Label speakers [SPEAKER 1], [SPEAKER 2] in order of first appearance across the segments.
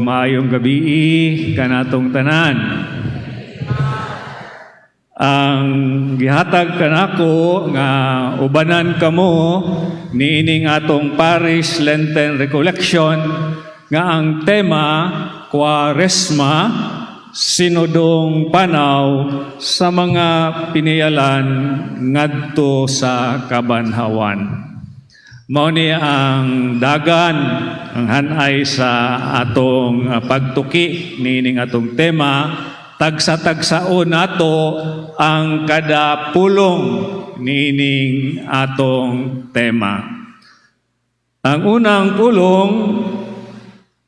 [SPEAKER 1] maayong gabi kanatong tanan. Ang gihatag kanako nga ubanan kamo niining atong Parish Lenten Recollection nga ang tema Kwaresma, sinodong panaw sa mga piniyalan ngadto sa kabanhawan. Mao ni ang dagan, ang hanay sa atong pagtuki niining atong tema. Tagsa-tagsaon nato ang kada pulong niining atong tema. Ang unang pulong,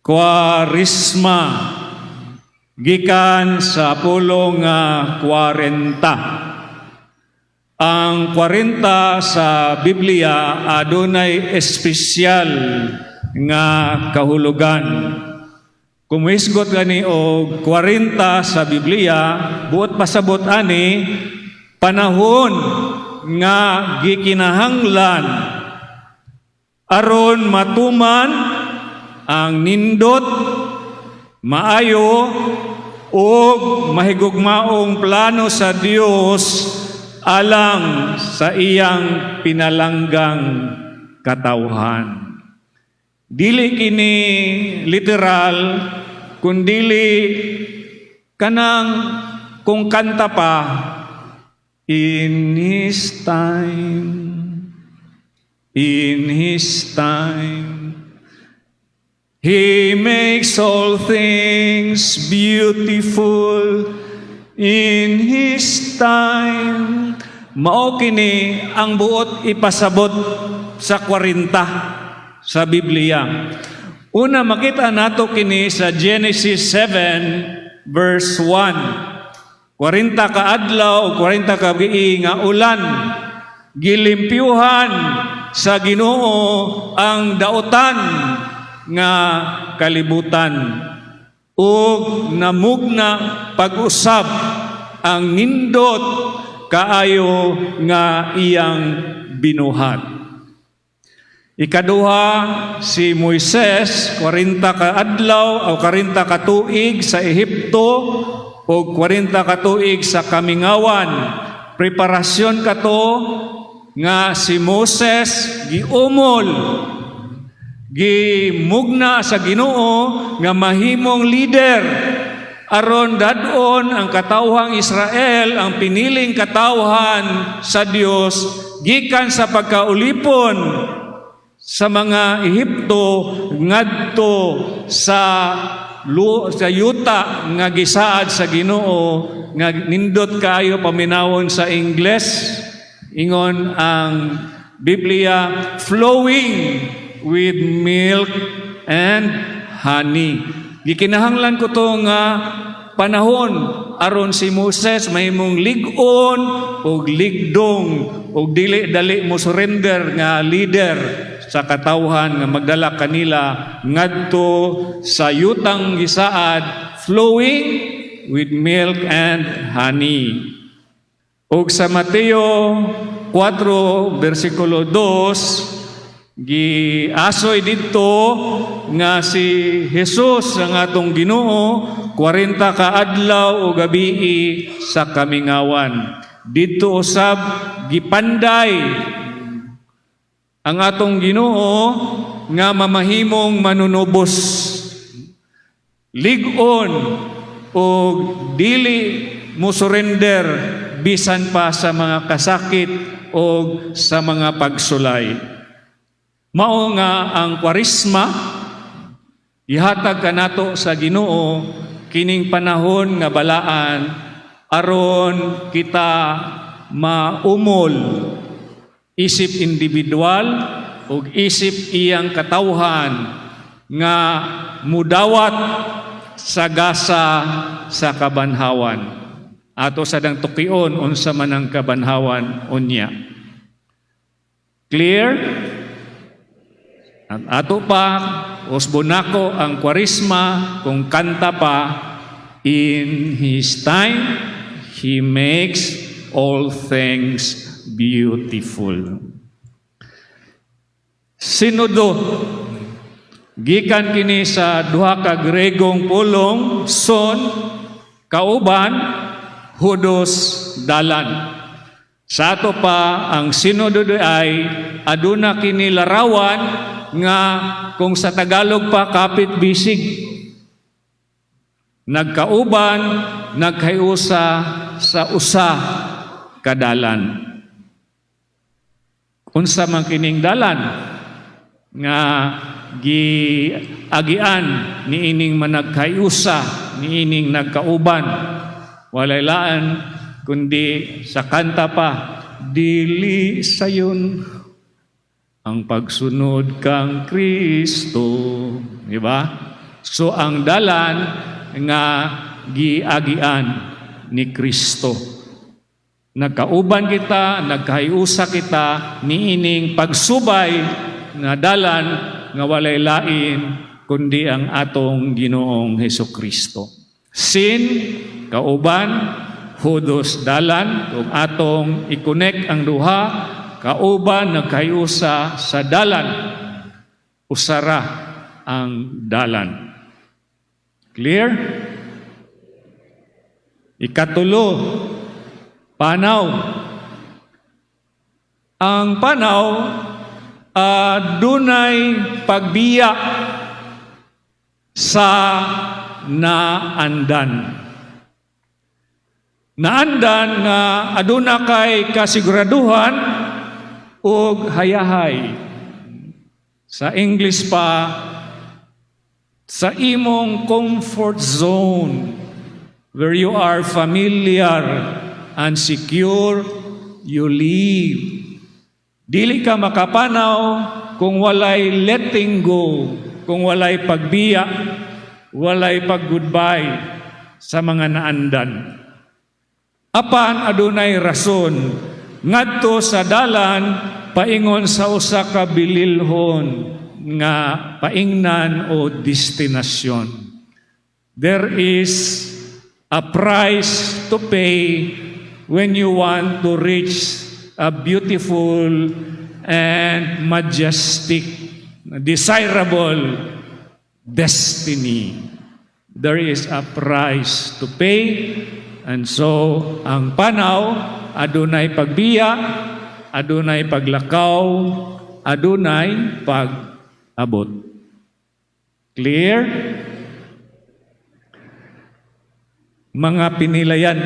[SPEAKER 1] Kwaresma, gikan sa pulong 40. Ang 40 sa Biblia adunay espesyal nga kahulugan. Kung isgot gani og 40 sa Biblia, buot pasabot ani panahon nga gikinahanglan aron matuman ang nindot, maayo ug mahigugmaong plano sa Dios alang sa iyang pinalanggang katawhan. Dili kini literal, kundili kanang kung kanta pa, in His time, He makes all things beautiful in His time. Mao kini ang buot ipasabot sa 40 sa Biblia. Una, makita nato kini sa Genesis 7 verse 1. 40 ka adlaw o 40 ka gabi nga ulan, gilimpyuhan sa Ginoo ang dautan nga kalibutan ug namugna pag-usab ang nindot kaayo nga iyang binuhat. Ikaduha, si Moises, 40 ka adlaw o 40 ka tuig sa Ehipto o 40 ka tuig sa Kamingawan. Preparasyon kato nga si Moses giumol, gimugna sa Ginoo nga mahimong leader aron dadon ang katawhang Israel, ang piniling katawhan sa Dios gikan sa pagkaulipon sa mga Ehipto ngadto sa yuta nga gisaad sa Ginoo nga nindot kayo paminawon sa Ingles, ingon ang Biblia, flowing with milk and honey. Gikinahanglan ko to nga panahon aron si Moses mahimong lig-on og ligdong og dili-dali mo surrender nga leader sa katawhan nga magdala kanila ngadto sa yutang gisaad, flowing with milk and honey. Og sa Mateo 4 versikulo 2, giasoy dito nga si Jesus ang atong Ginoo 40 ka adlaw o gabi sa Kamingawan. Dito usab gipanday ang atong Ginoo nga mamahimong manunubos, lig-on o dili mo surrender bisan pa sa mga kasakit o sa mga pagsulay. Mao nga ang Kwaresma ihatag kanato sa Ginoo kining panahon nga balaan aron kita maumol isip individual o isip iyang katawhan nga mudawat sa gasa sa kabanhawan. Ato sa dang tukion unsa man ang kabanhawan unya. Clear? At ato pa usbonako ang Kwaresma kung kanta pa, in His time He makes all things beautiful. Sinodo Gikan kini sa duha ka Gregong pulong, son, kauban, hudos, dalan. Sa ato pa, ang sinodod ay aduna kini larawan nga kung sa Tagalog pa kapit bisig. Nagkauban, nagkayusa sa usa kadalan. Unsa man kining dalan nga giagian niining managkayusa, niining nagkauban, walay laan kundi sa kanta pa, dili sayon ang pagsunod kang Kristo, di ba? So ang dalan nga giagian ni Kristo. Nagkauban kita, nagkayusa kita niining pagsubay nga dalan nga walay lain kundi ang atong Ginoong Hesukristo. Sin, kauban, hudos, dalan, kung atong i-connect ang duha, kauban, nagkayusa sa dalan, usara ang dalan. Clear? Ikatulo, panaw. Ang panaw, dunay pagbiya sa naandan. Naandan nga aduna kay kasiguraduhan ug hayahay. Sa English pa, sa imong comfort zone where you are familiar and secure, you live. Dili ka makapanaw kung walay letting go, kung walay pagbiya, walay pag-goodbye sa mga naandan. Apan adunay rason ngadto sa dalan paingon sa usa ka bililhon nga paingnan o destinasyon. There is a price to pay when you want to reach a beautiful and majestic, desirable destiny. There is a price to pay, and so ang panaw adunay pagbiya, adunay paglakaw, adunay pag-abot. Clear? Mga piniyalan.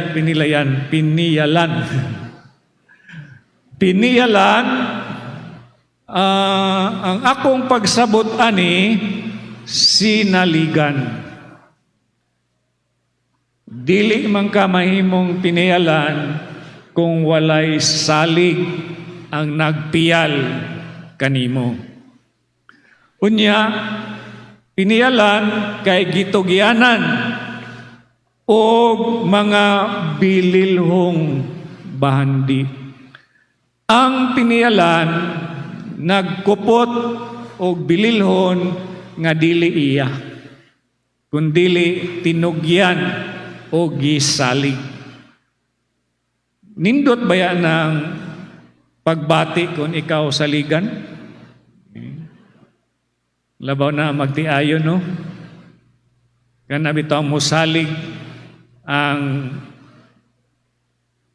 [SPEAKER 1] Piniyalan, ang akong pagsabot ani, sinaligan. Dili man ka mahimong piniyalan kung walay salig ang nagpiyal kanimo. Unya, piniyalan kay gitugyanan o mga bililhong bahandi. Ang piniyalan nagkupot o bililhon nga dili iya, kundili tinugyan o gisalig. Nindot ba yan ng pagbati kung ikaw saligan? Labaw na magtiayon, no? Kana bitaw mo salig ang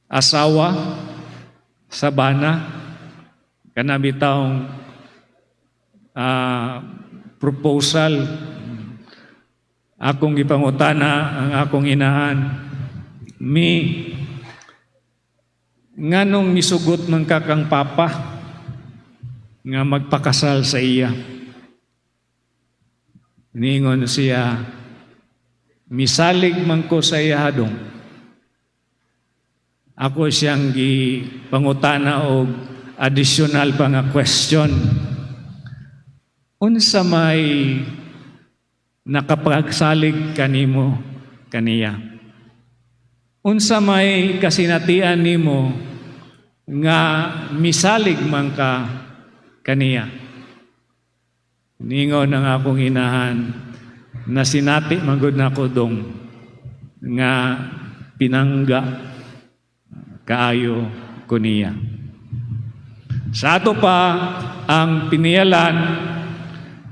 [SPEAKER 1] asawa sa bana, kana bitawng proposal, akong gipangutana ang akong inahan, nganong misugot man ka kang papa nga magpakasal sa iya? Ningon siya, misalig man ko sa iya hadong. Ako siyang gipangutana og additional pa nga question. Unsa may nakapagsalig kanimo kaniya? Unsa may kasinatian nimo nga misalig man ka kaniya? Ningon ang akong inahan na sinati magud nako dong nga pinangga kaayo ko niya. Sa ato pa ang piniyalan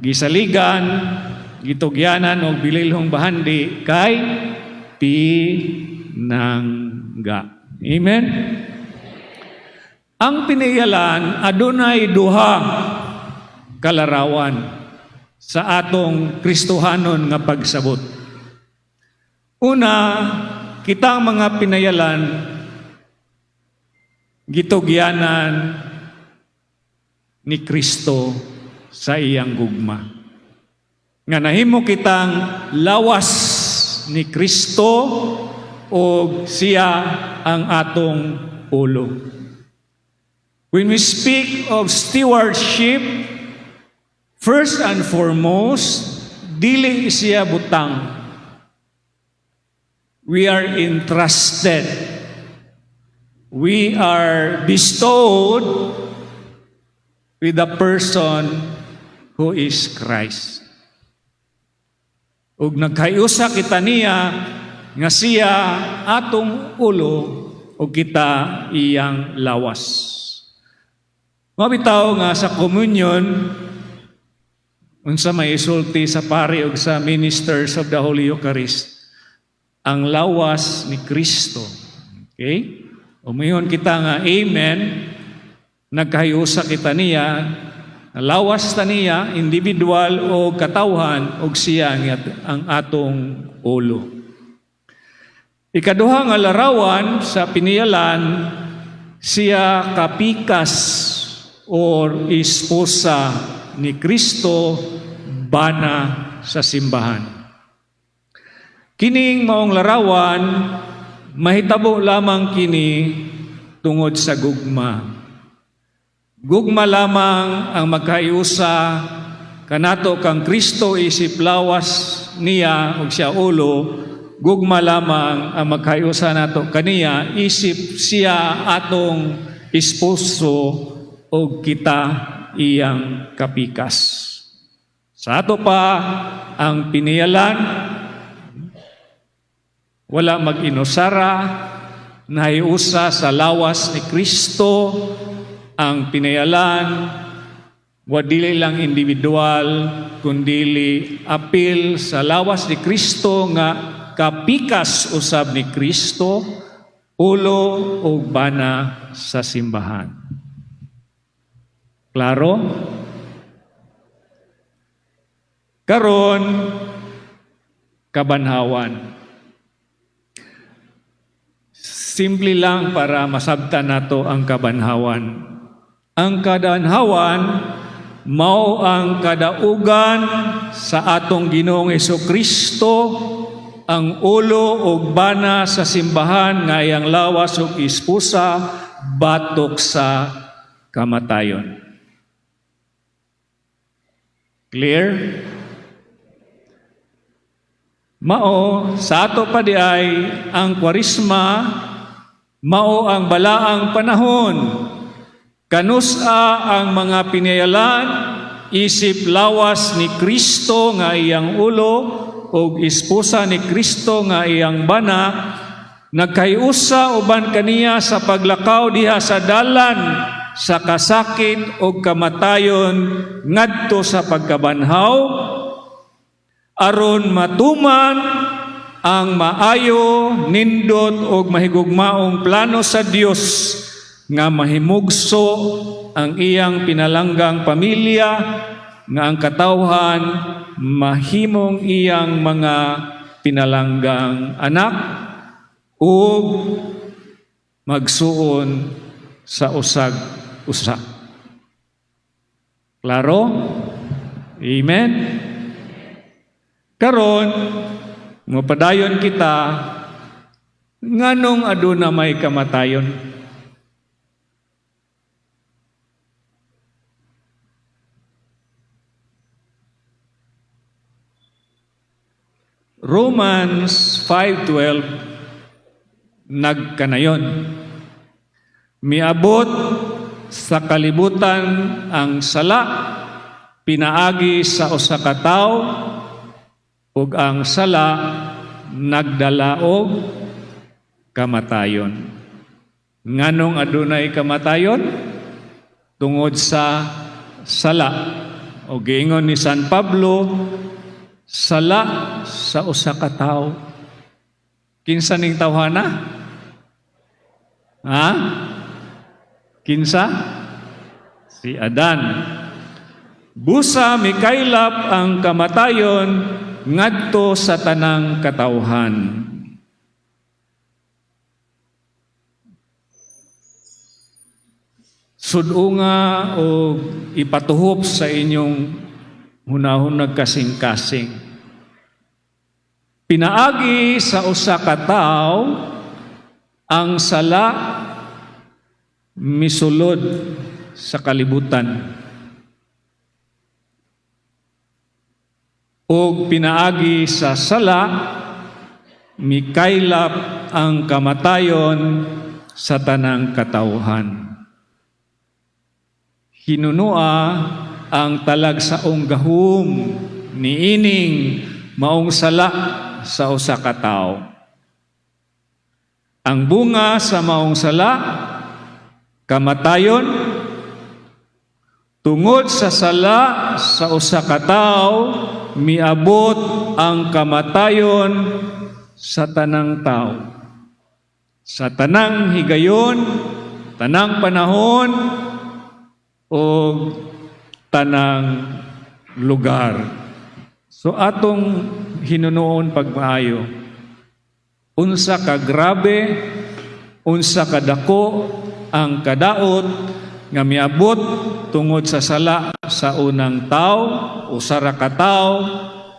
[SPEAKER 1] gisaligan, gitugyanan og bililhong bahandi kay pinangga. Amen. Ang pinayalan adunay duha kalarawan sa atong Kristohanon nga pagsabot. Una, kitang mga pinayalan gitugyanan ni Kristo sa iyang gugma. Nga nahimo kitang lawas ni Kristo o siya ang atong ulo. When we speak of stewardship, first and foremost, dili siya butang. We are entrusted. We are bestowed with the person who is Christ. Ug nagkayusa kita niya nga siya atong ulo o kita iyang lawas. Mabitaw nga sa communion, unsa may isulti sa pari o sa ministers of the Holy Eucharist, ang lawas ni Kristo. Okay? Umiyon kita nga, amen, nagkayusa kita niya, lawas ta niya, individual o katawhan, o siya ang atong ulo. Ikaduha nga larawan sa piniyalan, siya kapikas or esposa ni Kristo bana sa simbahan. Kining maong larawan, mahitabo lamang kini tungod sa gugma. Gugma lamang ang magkayusa kanato kang Kristo isip lawas niya ug siya ulo, gugma lamang ang magkayusa nato kaniya isip siya atong esposo o kita iyang kapikas. Sa ato pa ang piniyalan, wala mag-inusara, nahiusa sa lawas ni Kristo, ang pinayalan, wadili lang individual, kundili apil sa lawas ni Kristo nga kapikas usab ni Kristo, ulo o bana sa simbahan. Klaro? Karon, kabanhawan. Simple lang para masabtan nato ang kabanhawan. Ang kabanhawan, mao ang kadaugan sa atong Ginoong Hesukristo, ang ulo o bana sa simbahan nga iyang lawas o esposa batok sa kamatayon. Clear? Mao, sa ato pa di ay ang Kwarisma, mao ang balaang panahon. Kanusa ang mga pinayalan, isip lawas ni Kristo nga iyang ulo, o esposa ni Kristo nga iyang bana, nagkayusa uban kaniya sa paglakaw diha sa dalan, sa kasakit o kamatayon ngadto sa pagkabanhaw aron matuman ang maayo nindot og mahigugmaong plano sa Dios nga mahimugso ang iyang pinalanggang pamilya nga ang katawhan mahimong iyang mga pinalanggang anak ug magsuon sa usag-usa. Klaro? Amen? Karon, mapadayon kita, nganong aduna may kamatayon? Romans 5:12 nagkanayon. Miabot sa kalibutan ang sala pinaagi sa usa ka tawo ug ang sala nagdala og kamatayon. Nganong adunay kamatayon? Tungod sa sala. O giingon ni San Pablo, sala sa usa ka tawo. Kinsa ning tawhana? Ha? Kinsa? Si Adan. Busa mikaylap ang kamatayon ngadto sa tanang katawhan. Sudunga o ipatuhop sa inyong hunahunag kasing-kasing. Pinaagi sa usa ka tawo ang sala misulod sa kalibutan. O pinaagi sa sala mikaylap ang kamatayon sa tanang katawhan. Hinunua ang talagsaong gahom niining maong sala sa usa ka tawo. Ang bunga sa maong sala, kamatayon. Tungod sa sala sa usa ka tawo, miabot ang kamatayon sa tanang tawo. Sa tanang higayon, tanang panahon, o tanang lugar. So atong hinunoon pagmaayo, unsa ka grabe, unsa ka dako ang kadaot nga miabot tungod sa sala sa unang tawo o sara ka tawo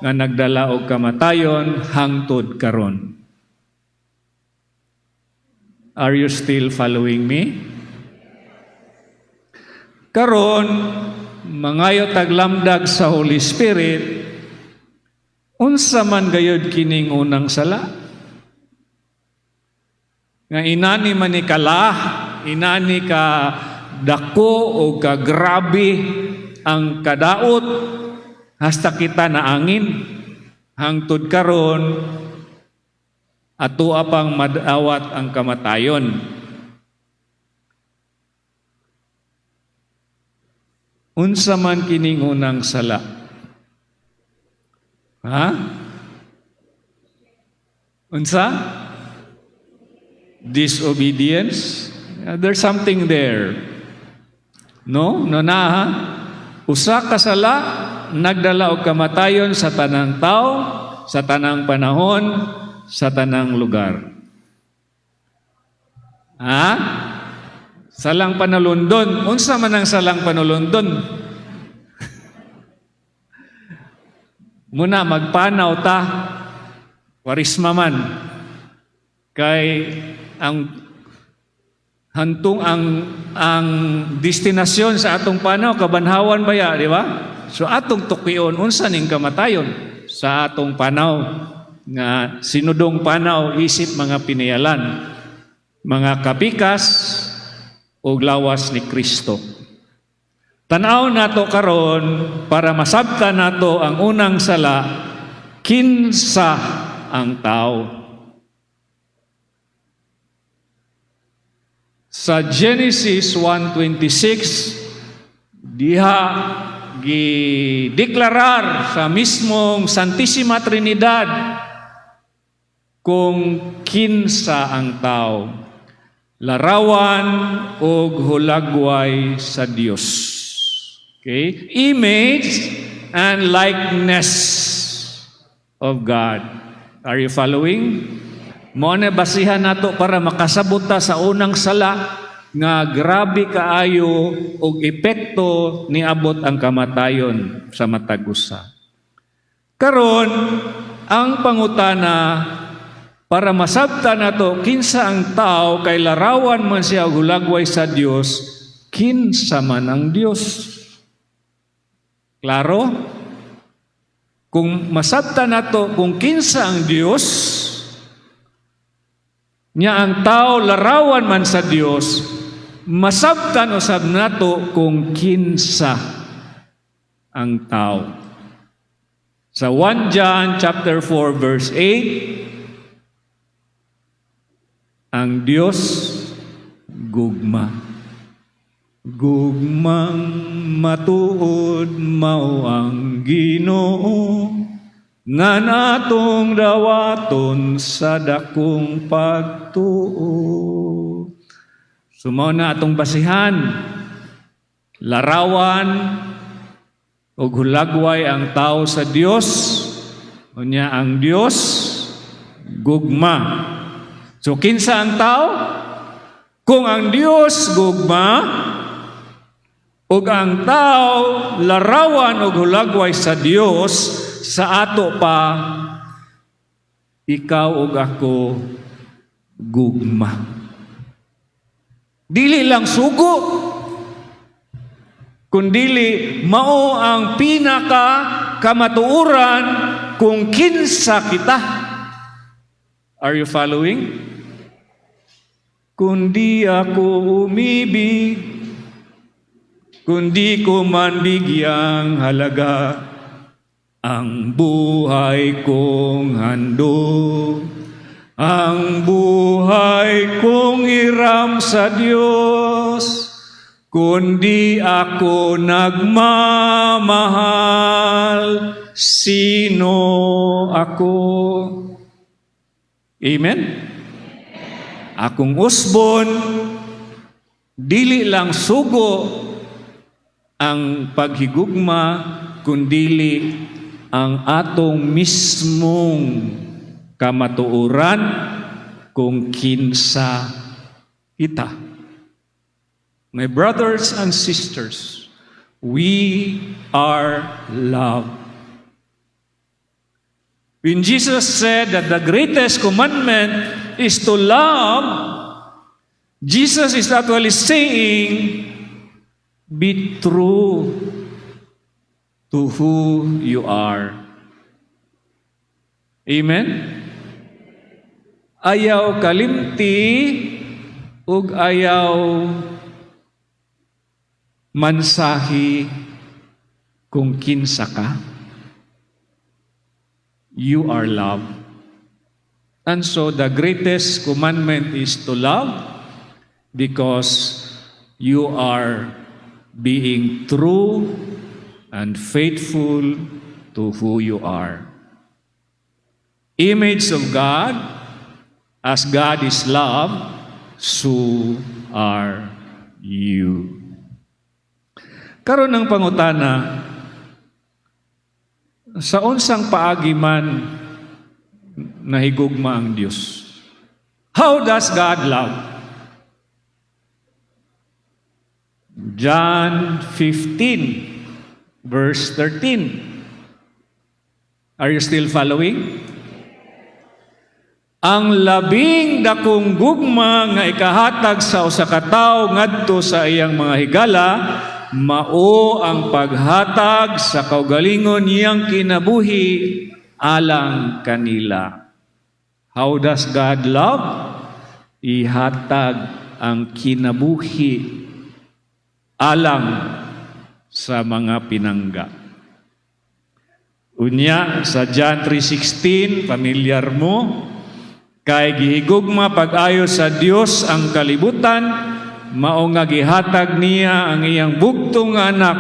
[SPEAKER 1] nga nagdala og kamatayon hangtod karon. Are you still following me? Karon, mangayo taglamdag sa Holy Spirit, unsa man gayud kining unang sala? Nga inani man ni kalah, inani ka dako o ka grabe ang kadaot, hasta kita naangin, hangtod karon, ato apang madawat ang kamatayon. Unsa man kining unang sala? Ha? Unsa? Disobedience? There's something there. No? No na ha? Usa ka sala, nagdala og kamatayon sa tanang tao, sa tanang panahon, sa tanang lugar. Ha? Salang panulundon. Unsa man ang salang panulundon? Muna magpanaw ta, warisma man. Kay ang hantong ang destinasyon sa atong panaw kabanhawan baya, di ba? So atong tukion unsa ning kamatayon sa atong panaw nga sinudong panaw isip mga pinayalan, mga kapikas o lawas ni Kristo. Tanaw nato karon para masabtan nato ang unang sala, kinsa ang tao. Sa Genesis 1:26, diha gideklarar sa mismong Santissima Trinidad kung kinsa ang tao. Larawan o hulagway sa Dios. Okay? Image and likeness of God. Are you following? Mo na basihan nato para makasabot ta sa unang sala nga grabe kaayo og epekto niabot ang kamatayon sa matag usa. Karon ang pangutana para masabtan nato kinsa ang tao kay larawan man siya og hulagway sa Dios, kinsa man ang Dios. Klaro? Kung masabtan nato kung kinsa ang Dios, nya ang tao larawan man sa Dios, masabtan usab nato kung kinsa ang tao. Sa 1 John chapter 4 verse 8, ang Diyos gugma. Gugmang matuod mao ang Ginoo, nga natong dawaton sa dakong pagtuo. Sumaw na atong basihan, larawan o hulagway ang tao sa Dios, unya ang Dios gugma. So kinsa ang tao? Kung ang Dios gugma, ug ang tao larawan og hulagway sa Dios, sa ato pa ikaw ug ako gugma. Dili lang sugo, kundili mao ang pinaka kamatuoran kung kinsa kita. Are you following? Kundi ako umibig, kundi ko man bigyang halaga, ang buhay kong handog, ang buhay kong iram sa Diyos, kundi ako nagmamahal, sino ako? Amen? Akong usbon, dili lang sugo ang paghigugma, kundili ang atong mismong kamatuoran kung kinsa kita. My brothers and sisters, we are loved. When Jesus said that the greatest commandment is to love, Jesus is actually saying, be true to who you are. Amen? Ayaw kalimti ug ayaw mansahi kung kinsa ka. You are loved. And so the greatest commandment is to love because you are being true and faithful to who you are. Image of God, as God is love, so are you. Karon ng pangutana, sa unsang paagi man nahigugma ang Dios. How does God love? John 15, verse 13. Are you still following? Ang labing dakong gugma nga ikahatag sa usa ka tawo ngadto sa iyang mga higala, mao ang paghatag sa kaugalingon niyang kinabuhi alang kanila. How does God love? Ihatag ang kinabuhi alang sa mga pinangga. Unya sa John 3:16, pamilyar mo, kay gihigugma pag-ayo sa Dios ang kalibutan, mao nga gihatag niya ang iyang bugtong anak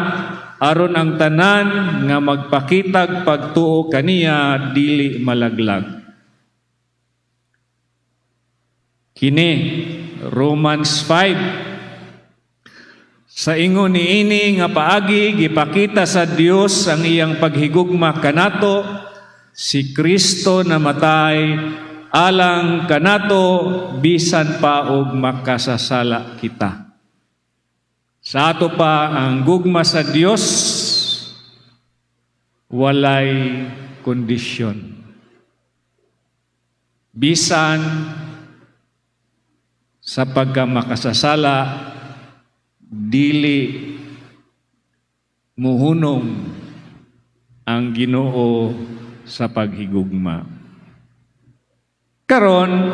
[SPEAKER 1] aron ang tanan nga magpakitag pagtuo kaniya dili malaglag. Kini Romans 5. Sa ingon niini nga paagi gipakita sa Dios ang iyang paghigugma kanato, si Kristo namatay alang kanato bisan pa og makasasala kita. Sa ato pa ang gugma sa Dios walay kondisyon. Bisan sa pagkamakasasala dili muhunong ang Ginoo sa paghigugma. Karon,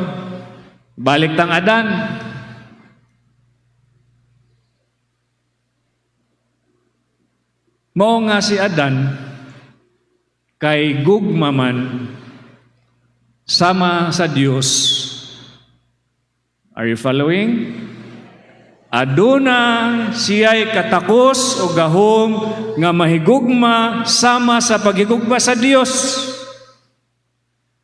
[SPEAKER 1] balik tang Adan. Mao nga si Adan, kay gugma man, sama sa Dios. Are you following? Aduna siya'y katakos o gahom nga mahigugma sama sa paghigugma sa Dios.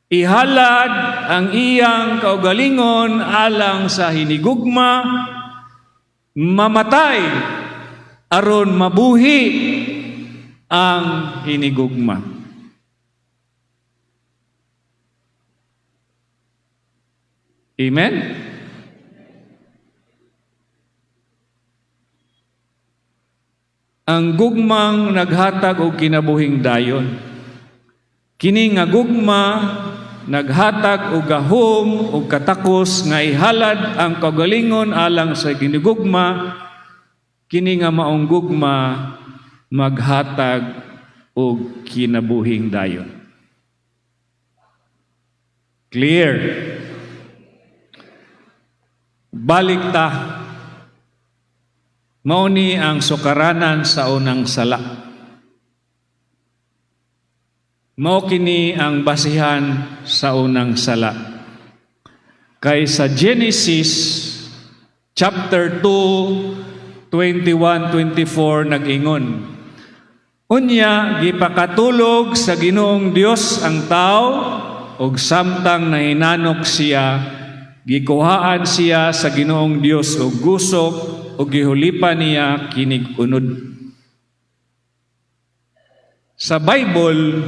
[SPEAKER 1] Ihalad ang iyang kaugalingon alang sa hinigugma, mamatay aron mabuhi ang hinigugma. Amen? Ang gugmang naghatag og kinabuhing dayon. Kini nga gugma naghatag og gahom og katakos nga ihalad ang kagalingon alang sa ginigugma. Kini nga maong gugma maghatag og kinabuhing dayon. Clear? Balik ta. Mauni ang sukaranan sa unang sala. Mao kini ang basihan sa unang sala. Kay sa Genesis chapter 2, 21-24 nag-ingon, unya gipakatulog sa Ginoong Dios ang tao ug samtang nahinanok siya, gikuhaan siya sa Ginoong Dios og gusok o gihulipan niya kinig unod. Sa Bible,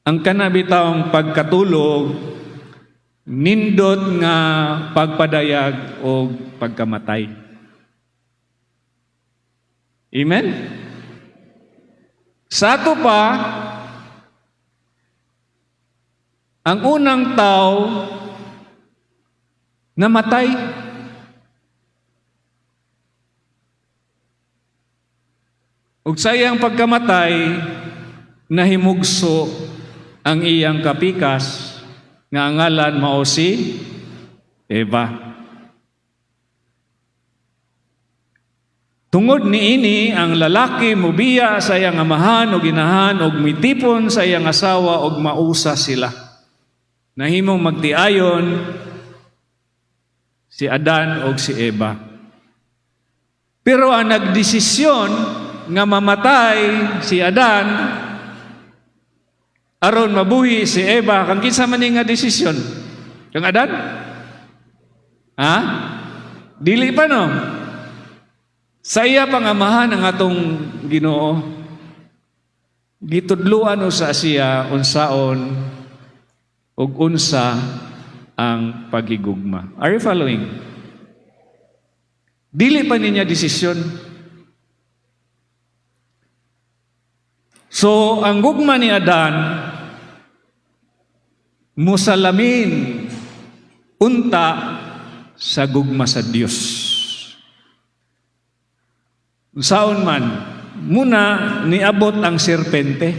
[SPEAKER 1] ang kanabitawang pagkatulog, nindot nga pagpadayag o pagkamatay. Amen? Sa ato pa, ang unang tao namatay. Ug sa iyang pagkamatay, nahimugso ang iyang kapikas nga ngalan mao si Eva. Tungod niini ang lalaki mobiya sa iyang amahan o ginahan og mitipon sa iyang asawa og mausa sila. Nahimong magtiayon si Adan og si Eva. Pero ang nagdesisyon nga mamatay si Adan aron mabuhi si Eva, kang kinsa man nga desisyon? Kang Adan? Ha? Dili pa no? Sa iya pangamahan ang atong Ginoo, gitudluan sa siya unsaon ug unsa ang paghigugma. Are you following? Dili pa niya desisyon. So, ang gugma ni Adan, musalamin, unta sa gugma sa Dios. Saon man, muna niabot ang serpente.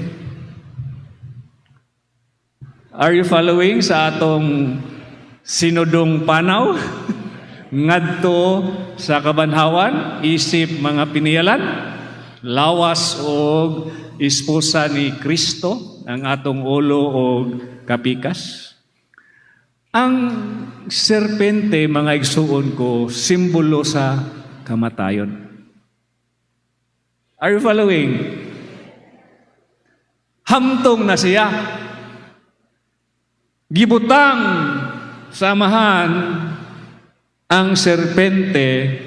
[SPEAKER 1] Are you following sa atong sinudong panaw? Ngadto sa kabanhawan, isip mga piniyalan, lawas og esposa ni Kristo, ang atong ulo o kapikas. Ang serpente, mga igsuon ko, simbolo sa kamatayon. Are you following? Hamtong na siya. Gibutang samahan ang serpente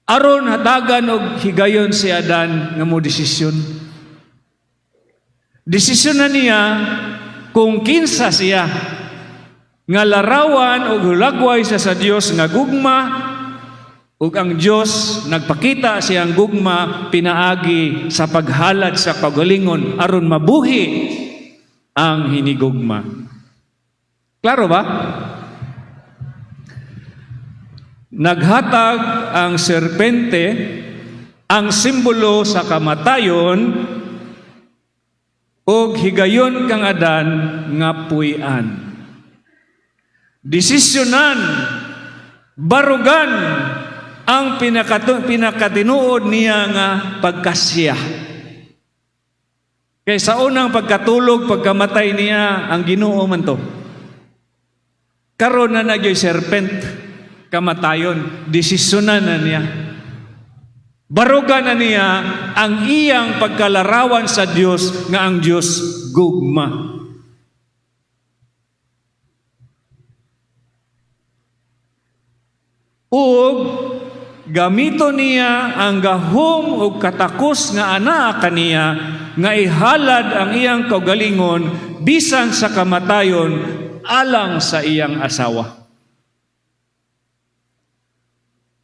[SPEAKER 1] aron hatagan og higayon si Adan nga mo desisyon. Desisyon na niya kung kinsa siya nga larawan og hulagway siya sa Dios nga gugma, ug ang Dios nagpakita siyang gugma pinaagi sa paghalad sa kagalingon aron mabuhi ang hinigugma. Klaro ba? Naghatag ang serpente, ang simbolo sa kamatayon, og higayon kang Adan nga puy-an. Desisyonan, barugan ang pinakatinuod niya nga pagkasya. Kaya sa unang pagkatulog, pagkamatay niya, ang Ginoo man to. Karon na nagyoy serpent. kamatayon. Desisyonan na niya. Barugan na niya ang iyang pagkalarawan sa Dios nga ang Dios gugma. Ug gamito niya ang gahom ug katakos nga anak kaniya nga ihalad ang iyang kaugalingon bisan sa kamatayon alang sa iyang asawa.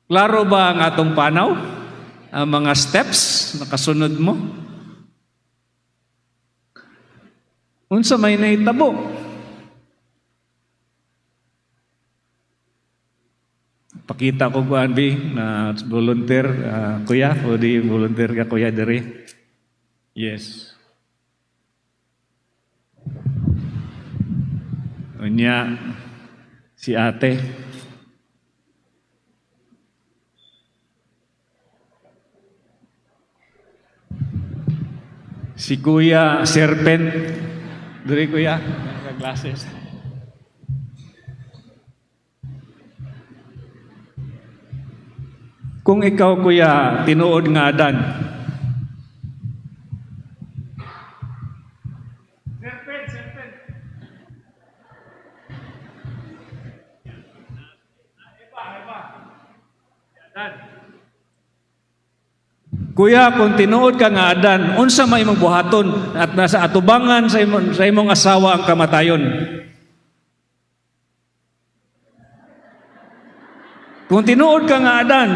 [SPEAKER 1] Klaro ba ang atong panaw? Ang mga steps na kasunod mo? Unsa may nahitabo? Pakita ko ko Anbi na volunteer kuya o di volunteer ka kuya diri. Yes. Unya si ate. Si kuya serpent. Diri kuya, naka-glasses. Kung ikaw kuya tinuod nga Adan. Serpent. Iba. Adan. Kuya, kung tinuod ka nga Adan, unsa may imong buhaton at nasa atubangan sa imong asawa ang kamatayon. Kung tinuod ka nga Adan,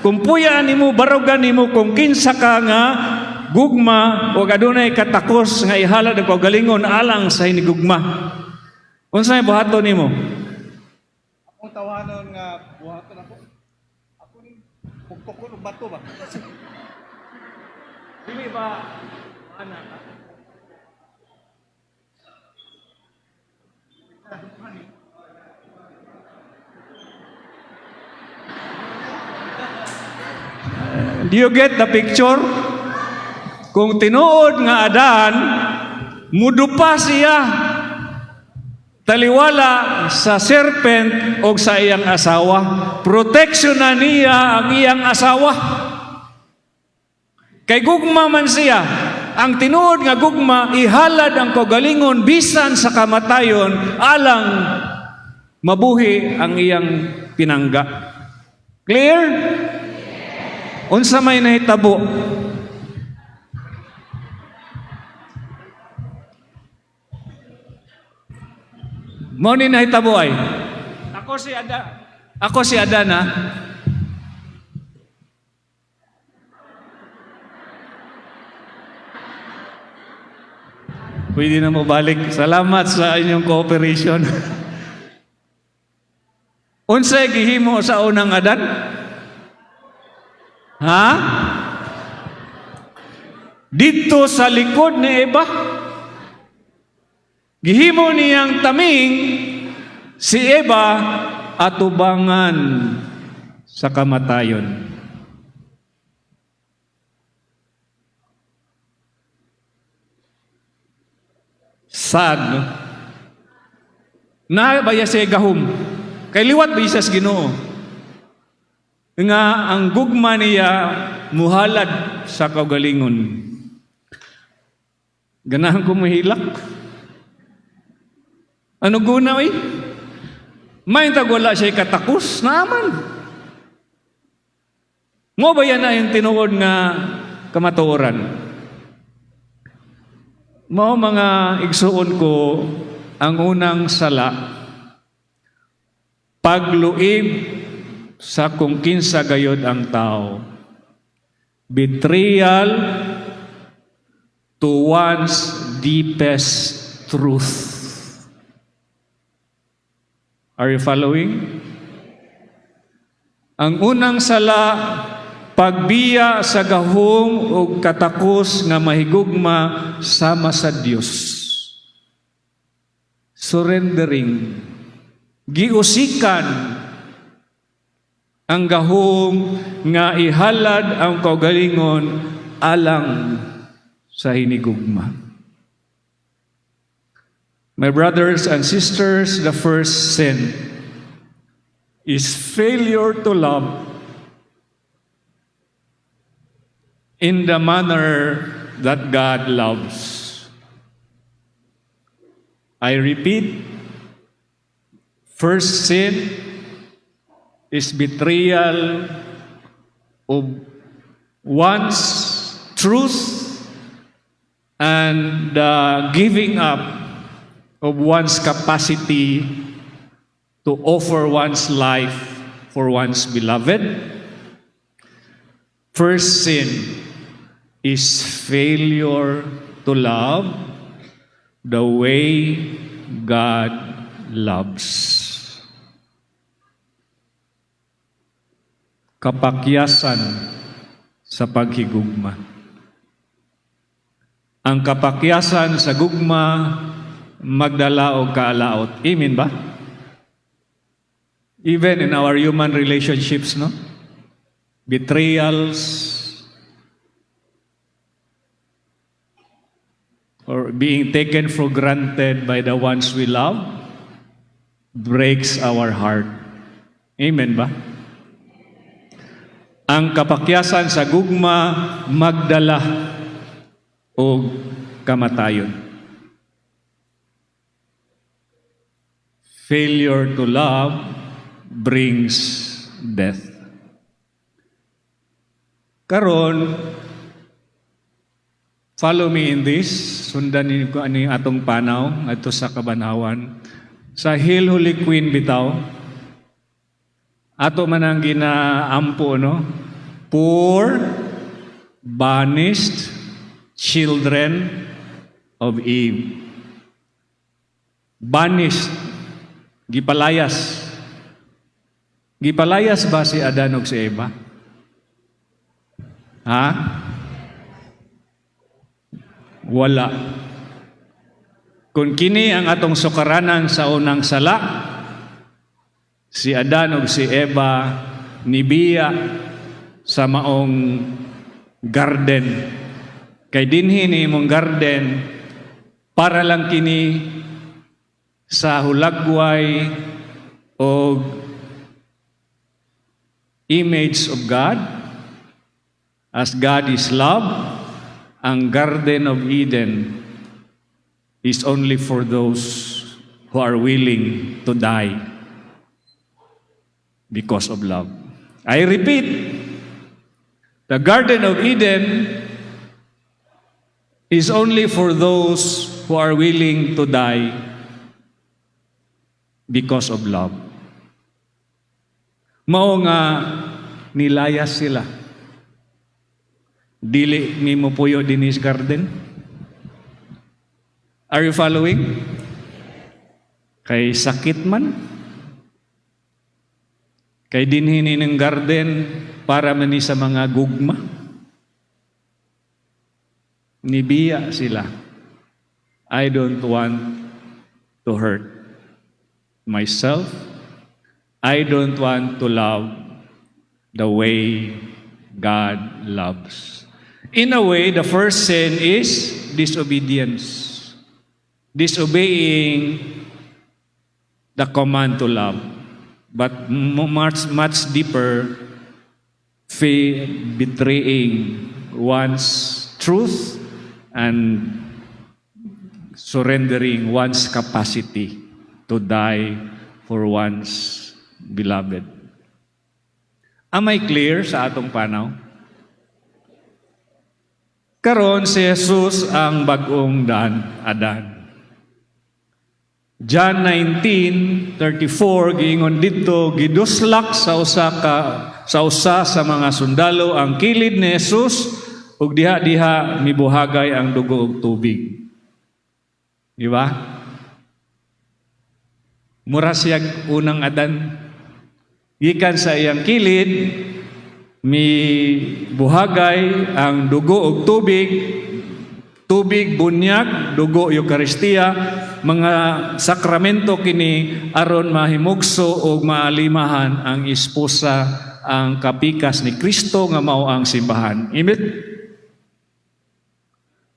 [SPEAKER 1] kung puyaan nimo, barugan nimo, kung kinsa ka nga gugma o adunay katakos nga ihalad ang kaugalingon alang sa hinigugma. Unsa may buhaton nimo?
[SPEAKER 2] Akong tawanon nga buhaton ako. Ako ni pugpukon og bato ba?
[SPEAKER 1] Dili ba anak? Do you get the picture? Kung tinuod nga Adan, mudupa siya taliwala sa serpent o sa iyang asawa. Protection na niya ang iyang asawa. Kay gugma man siya, ang tinuod nga gugma, ihalad ang kaugalingon bisan sa kamatayon alang mabuhi ang iyang pinangga. Clear? Unsa may nahitabo? Mao ni nahitabo ay. Ako si Adan ha. Pwede na mo balik. Salamat sa inyong cooperation. Unsay gihimo sa unang Adan? Ha? Dito sa likod ni Eva, gihimo niyang taming si Eva atubangan sa kamatayon. Sad, no? Na baya siya gahom. Kay liwat ba isa sa Ginoo? Nga ang gugma niya muhalad sa kaugalingon. Ganahan ko mahilak. Ano guna eh? May wala siya katakos naman. Mo ba yan na yung tinuod nga kamatuoran? Mao mga igsuon ko ang unang sala, pagluib sa kung kinsa gayod ang tao. Betrayal to one's deepest truth. Are you following? Ang unang sala, pagbiya sa gahom o katakos nga mahigugma sama sa Dios. Surrendering. Giusikan ang gahom nga ihalad ang kaugalingon alang sa hinigugma. My brothers and sisters, the first sin is failure to love in the manner that God loves. I repeat, first sin is betrayal of one's truth and giving up of one's capacity to offer one's life for one's beloved. First sin is failure to love the way God loves. Kapakyasan sa paghigugma. Ang kapakyasan sa gugma magdala og kaalaot. Amen ba? Even in our human relationships, no? Betrayals or being taken for granted by the ones we love breaks our heart. Amen ba? Ang kapakyasan sa gugma magdala o kamatayon. Failure to love brings death. Karon, follow me in this. Sundan ko ano yung atong panaw ato sa kabanhawan. Sa Hail Holy Queen bitaw, ato man ang ginaampo, no? Poor, banished children of Eve. Banished, gipalayas. Gipalayas ba si Adan ug si Eva? Ha? Wala. Kung kini ang atong sukaranan sa unang sala, si Adan ug si Eva nibiya sa maong garden. Kay dinhi ni imong garden para lang kini sa hulagway o image of God. As God is love, ang Garden of Eden is only for those who are willing to die because of love. I repeat, the Garden of Eden is only for those who are willing to die because of love. Mao nga nilayas sila. Dili mi mo puyo dinis garden. Are you following? Kay sakit man. Kay dinhini ng garden para man ni sa mga gugma. Nibiya sila. I don't want to hurt myself. I don't want to love the way God loves. In a way, the first sin is disobedience. Disobeying the command to love. But much deeper, betraying one's truth and surrendering one's capacity to die for one's beloved. Am I clear sa atong panaw? Karon si Jesus ang bagong Adan. John 19:34 giingon dito, giduslak sa usa sa mga sundalo ang kilid ni Jesus ug diha mibuhagay ang dugo ug tubig. Di ba? Mura siyang unang Adan. Gikan sa iyang kilid, buhagay ang dugo ug tubig, tubig bunyag, dugo Eucharistia, mga sakramento kini aron mahimugso ug maalimahan ang esposa, ang kapikas ni Kristo nga mao ang simbahan. Amen.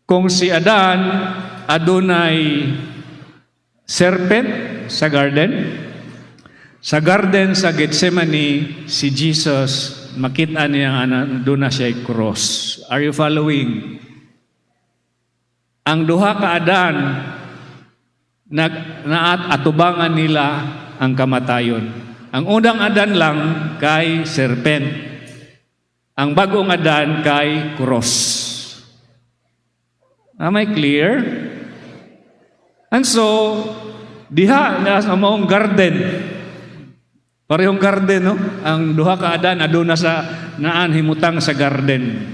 [SPEAKER 1] Kung si Adan adunay serpent sa garden, Sa garden sa Gethsemane, si Jesus, makita niya nga doon na siya cross. Are you following? Ang duha ka Adan, atubangan nila ang kamatayon. Ang unang Adan lang kay serpent. Ang bagong Adan kay cross. Am I clear? And so, diha na sa maong garden. Parehong garden, no? Ang duha ka Adan aduna sa naan himutang sa garden.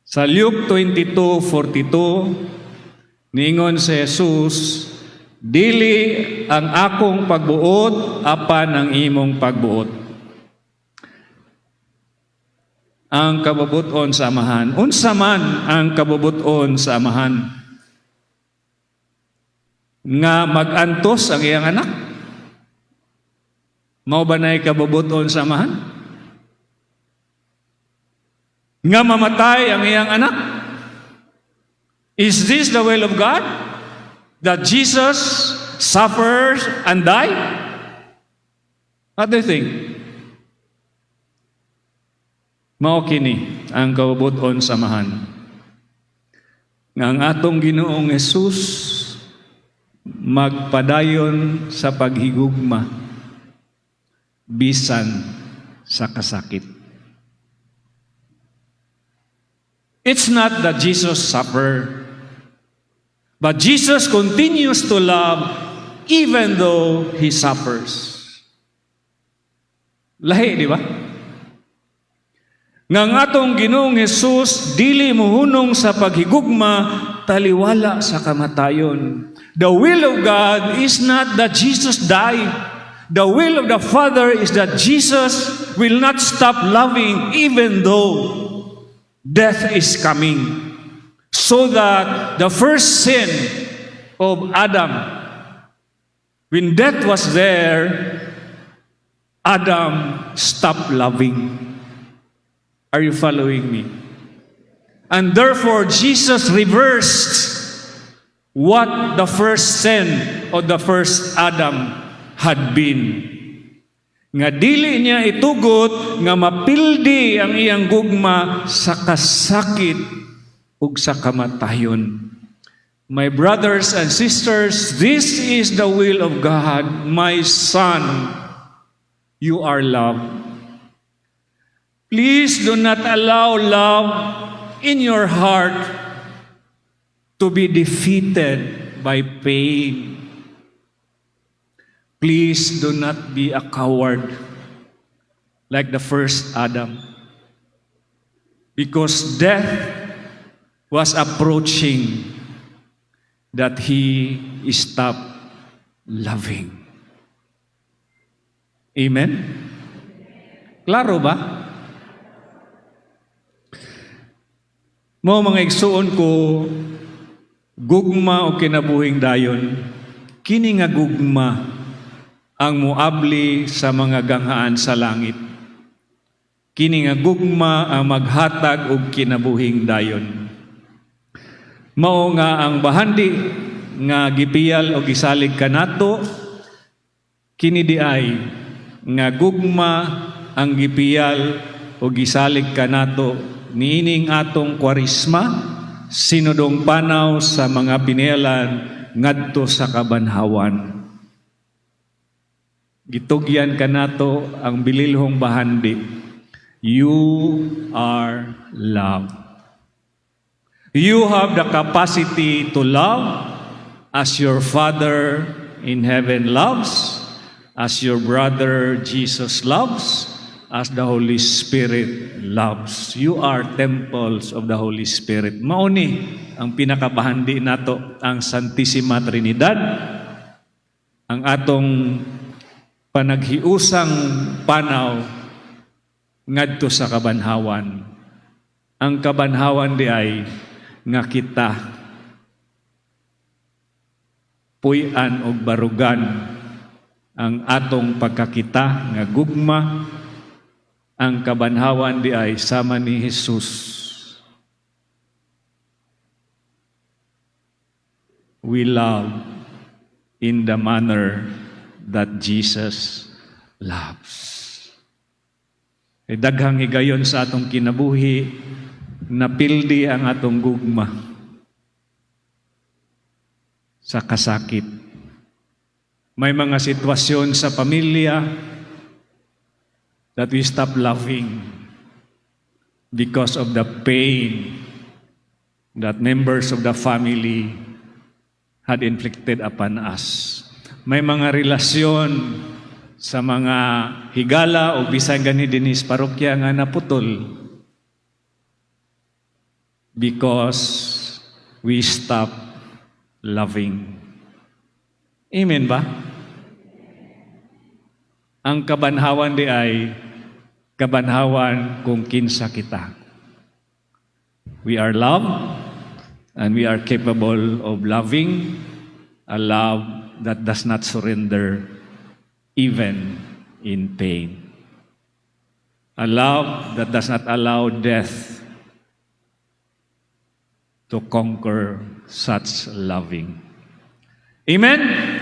[SPEAKER 1] Sa Luke 22:42, niingon si Jesus, dili ang akong pagbuot apan ang imong pagbuot. Ang kabubuton sa amahan. Unsa man ang kabubuton sa amahan? Nga magantos ang iyang anak? Mao ba na'y kabubuton sa amahan? Nga mamatay ang iyang anak? Is this the will of God? That Jesus suffers and die? What do you think? Mao kini ang kabubuton sa amahan. Nga ang atong Ginoong Hesus magpadayon sa paghigugma bisan sa kasakit. It's not that Jesus suffered, but Jesus continues to love even though He suffers. Lahi, di ba? Nga ang atong Ginoong Hesus dili mohunong sa paghigugma taliwala sa kamatayon. The will of God is not that Jesus die. The will of the Father is that Jesus will not stop loving even though death is coming. So that the first sin of Adam, when death was there, Adam stopped loving. Are you following me? And therefore, Jesus reversed what the first sin of the first Adam had been. Nga dili niya itugot nga mapildi ang iyang gugma sa kasakit ug sa kamatayon. My brothers and sisters, this is the will of God. My son, you are loved. Please do not allow love in your heart to be defeated by pain. Please do not be a coward like the first Adam, because death was approaching that he stopped loving. Amen? Klaro ba? Mo mga igsuon ko, gugma o kinabuhing dayon, kini nga gugma ang muabli sa mga ganghaan sa langit. Kini nga gugma ang maghatag og kinabuhing dayon. Mao nga ang bahandi nga gipiyal o gisalig kanato, kini di ay nga gugma ang gipiyal o gisalig kanato niining atong kwarisma, sinudong panaw sa mga pinialan ngadto sa kabanhawan. Gitugyan kanato ang bililhong bahandi. You are loved. You have the capacity to love as your Father in heaven loves, as your brother Jesus loves, as the Holy Spirit loves. You are temples of the Holy Spirit. Mauni ang pinakabahandi nato, ang Santissima Trinidad, ang atong panaghiusang panaw ngadto sa kabanhawan. Ang kabanhawan di ay nga kita puy-an og barugan ang atong pagkakita nga gugma. Ang kabanhawan di ay sama ni Jesus. We love in the manner that Jesus loves. Daghang higayon sa atong kinabuhi, napildi ang atong gugma sa kasakit. May mga sitwasyon sa pamilya that we stop loving because of the pain that members of the family had inflicted upon us. May mga relasyon sa mga higala o bisan gani dinis parokya nga naputol because we stop loving. Amen ba? Ang kabanhawan di ay kabanhawan kung kinsa kita. We are loved and we are capable of loving a love that does not surrender even in pain. A love that does not allow death to conquer such loving. Amen?